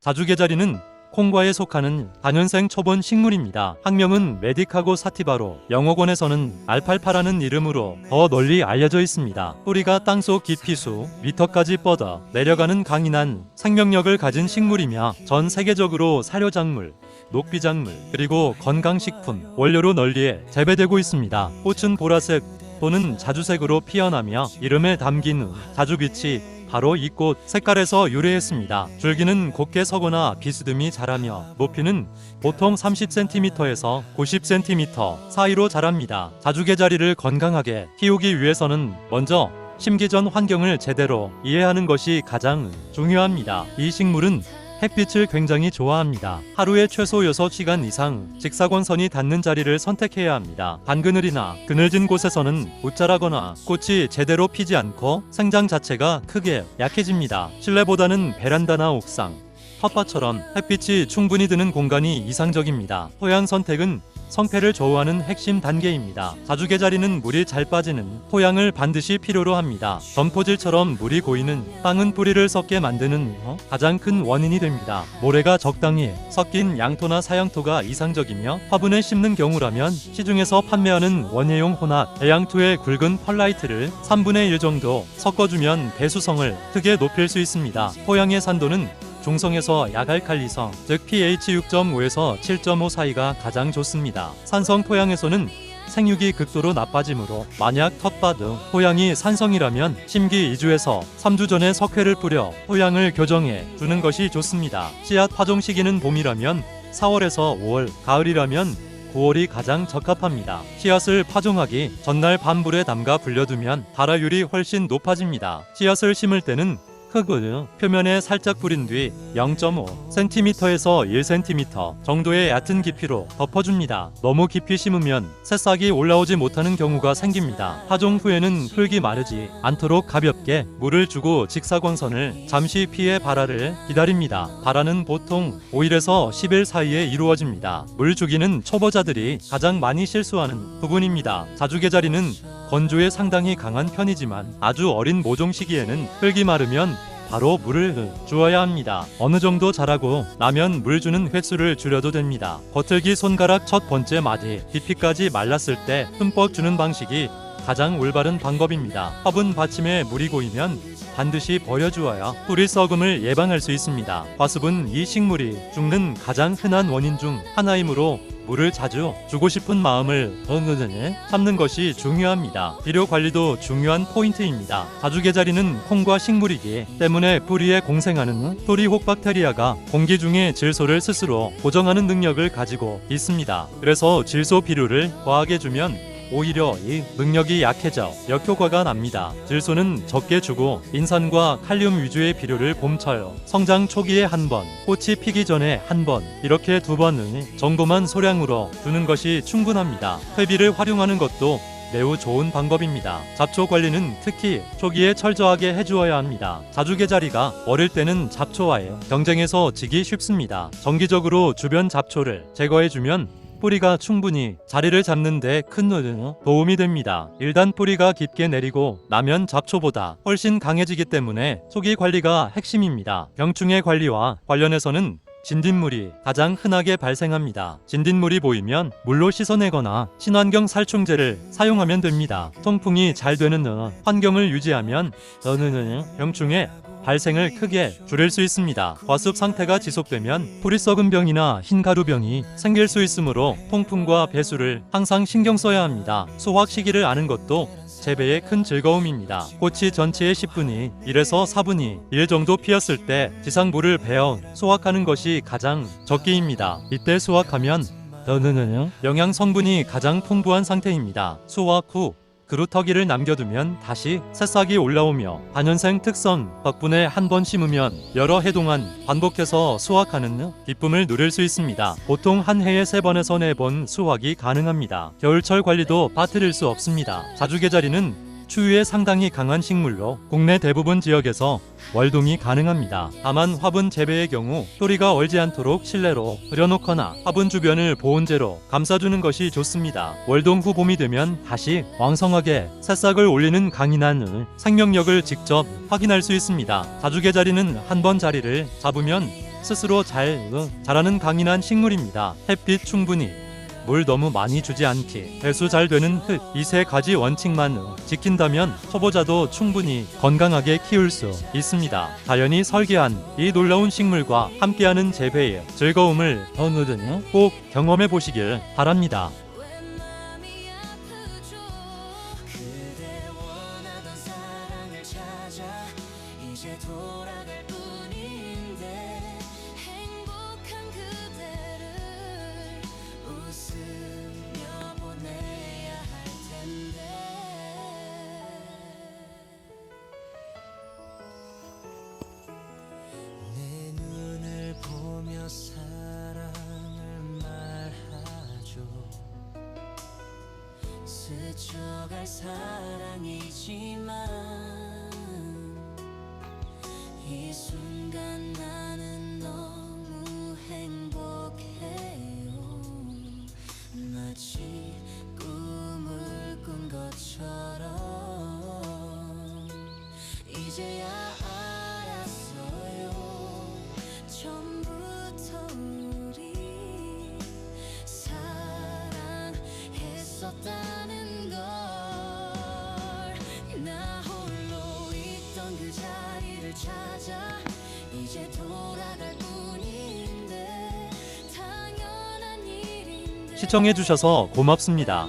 자주개자리는 콩과에 속하는 다년생 초본 식물입니다. 학명은 메디카고 사티바로, 영어권에서는 알팔파라는 이름으로 더 널리 알려져 있습니다. 뿌리가 땅속 깊이 수 미터까지 뻗어 내려가는 강인한 생명력을 가진 식물이며 전 세계적으로 사료작물, 녹비작물, 그리고 건강식품 원료로 널리 재배되고 있습니다. 꽃은 보라색 또는 자주색으로 피어나며 이름에 담긴 자주빛이 바로 이 꽃 색깔에서 유래했습니다. 줄기는 곱게 서거나 비스듬히 자라며 높이는 보통 30cm에서 90cm 사이로 자랍니다. 자주개자리를 건강하게 키우기 위해서는 먼저 심기 전 환경을 제대로 이해하는 것이 가장 중요합니다. 이 식물은 햇빛을 굉장히 좋아합니다. 하루에 최소 6시간 이상 직사광선이 닿는 자리를 선택해야 합니다. 반그늘이나 그늘진 곳에서는 못 자라거나 꽃이 제대로 피지 않고 생장 자체가 크게 약해집니다. 실내보다는 베란다나 옥상, 텃밭처럼 햇빛이 충분히 드는 공간이 이상적입니다. 토양 선택은 성패를 좌우하는 핵심 단계입니다. 자주개자리는 물이 잘 빠지는 토양을 반드시 필요로 합니다. 점포질처럼 물이 고이는 땅은 뿌리를 썩게 만드는 가장 큰 원인이 됩니다. 모래가 적당히 섞인 양토나 사양토가 이상적이며 화분에 심는 경우라면 시중에서 판매하는 원예용 혼합 배양토의 굵은 펄라이트를 3분의 1 정도 섞어주면 배수성을 크게 높일 수 있습니다. 토양의 산도는 중성에서 약알칼리성, 즉 pH 6.5에서 7.5 사이가 가장 좋습니다. 산성 토양에서는 생육이 극도로 나빠지므로 만약 텃밭 등 토양이 산성이라면 심기 2주에서 3주 전에 석회를 뿌려 토양을 교정해 주는 것이 좋습니다. 씨앗 파종 시기는 봄이라면 4월에서 5월, 가을이라면 9월이 가장 적합합니다. 씨앗을 파종하기 전날 밤불에 담가 불려두면 발화율이 훨씬 높아집니다. 씨앗을 심을 때는 흙을 표면에 살짝 뿌린 뒤 0.5cm에서 1cm 정도의 얕은 깊이로 덮어줍니다. 너무 깊이 심으면 새싹이 올라오지 못하는 경우가 생깁니다. 파종 후에는 흙이 마르지 않도록 가볍게 물을 주고 직사광선을 잠시 피해 발화를 기다립니다. 발화는 보통 5일에서 10일 사이에 이루어집니다. 물 주기는 초보자들이 가장 많이 실수하는 부분입니다. 자주개자리는 건조에 상당히 강한 편이지만 아주 어린 모종 시기에는 흙이 마르면 바로 물을 주어야 합니다. 어느 정도 자라고 나면 물 주는 횟수를 줄여도 됩니다. 겉흙이 손가락 첫 번째 마디 깊이까지 말랐을 때 흠뻑 주는 방식이 가장 올바른 방법입니다. 화분 받침에 물이 고이면 반드시 버려주어야 뿌리 썩음을 예방할 수 있습니다. 과습은 이 식물이 죽는 가장 흔한 원인 중 하나이므로 물을 자주 주고 싶은 마음을 참는 것이 중요합니다. 비료 관리도 중요한 포인트입니다. 자주개자리는 콩과 식물이기 때문에 뿌리에 공생하는 토리혹박테리아가 공기 중에 질소를 스스로 고정하는 능력을 가지고 있습니다. 그래서 질소 비료를 과하게 주면 오히려 이 능력이 약해져 역효과가 납니다. 질소는 적게 주고 인산과 칼륨 위주의 비료를 봄철 성장 초기에 한 번, 꽃이 피기 전에 한 번, 이렇게 2번 정도만 소량으로 주는 것이 충분합니다. 퇴비를 활용하는 것도 매우 좋은 방법입니다. 잡초 관리는 특히 초기에 철저하게 해주어야 합니다. 자주개자리가 어릴 때는 잡초와의 경쟁에서 지기 쉽습니다. 정기적으로 주변 잡초를 제거해주면 뿌리가 충분히 자리를 잡는 데 큰 도움이 됩니다. 일단 뿌리가 깊게 내리고 나면 잡초보다 훨씬 강해지기 때문에 초기 관리가 핵심입니다. 병충해 관리와 관련해서는 진딧물이 가장 흔하게 발생합니다. 진딧물이 보이면 물로 씻어내거나 친환경 살충제를 사용하면 됩니다. 통풍이 잘 되는 환경을 유지하면 병충해 발생을 크게 줄일 수 있습니다. 과습 상태가 지속되면 뿌리 썩은 병이나 흰가루병이 생길 수 있으므로 통풍과 배수를 항상 신경 써야 합니다. 수확 시기를 아는 것도 재배의 큰 즐거움입니다. 꽃이 전체의 10분위 1에서 4분위 1 정도 피었을 때 지상물을 베어 수확하는 것이 가장 적기입니다. 이때 수확하면 영양 성분이 가장 풍부한 상태입니다. 수확 후 그루터기를 남겨두면 다시 새싹이 올라오며 다년생 특성 덕분에 한 번 심으면 여러 해 동안 반복해서 수확하는 기쁨을 누릴 수 있습니다. 보통 한 해에 3번에서 4번 수확이 가능합니다. 겨울철 관리도 빠뜨릴 수 없습니다. 자주개자리는 추위에 상당히 강한 식물로 국내 대부분 지역에서 월동이 가능합니다. 다만 화분 재배의 경우 뿌리가 얼지 않도록 실내로 흐려놓거나 화분 주변을 보온재로 감싸주는 것이 좋습니다. 월동 후 봄이 되면 다시 왕성하게 새싹을 올리는 강인한 생명력을 직접 확인할 수 있습니다. 자주개자리는 한 번 자리를 잡으면 스스로 잘 자라는 강인한 식물입니다. 햇빛 충분히, 물 너무 많이 주지 않기, 배수 잘 되는 흙, 이 세 가지 원칙만 지킨다면 초보자도 충분히 건강하게 키울 수 있습니다. 자연이 설계한 이 놀라운 식물과 함께하는 재배의 즐거움을 어느덧 꼭 경험해 보시길 바랍니다. 이제 돌아갈 뿐인데 행복한 그대를 웃으며 보내야 할 텐데 내 눈을 보며 사랑을 말하죠. 스쳐갈 사랑이지만 이 순간 나는 너무 행복해요. 마치 꿈을 꾼 것처럼 이제야 알았어요. 처음부터 우리 사랑했었다는 걸. 나 홀로 있던 그 자리를 찾아 이제 돌아갈 뿐인데 당연한 일인데 시청해 주셔서 고맙습니다.